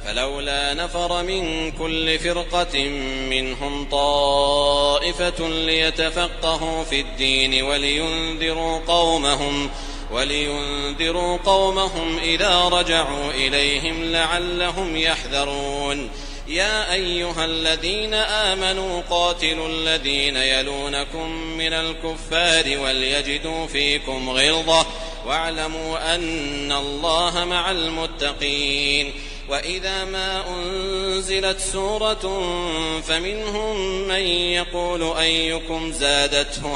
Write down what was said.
فلولا نفر من كل فرقة منهم طائفة ليتفقهوا في الدين ولينذروا قومهم إذا رجعوا إليهم لعلهم يحذرون. يا أيها الذين آمنوا قاتلوا الذين يلونكم من الكفار وليجدوا فيكم غلظة واعلموا أن الله مع المتقين. وإذا ما أنزلت سورة فمنهم من يقول أيكم زادته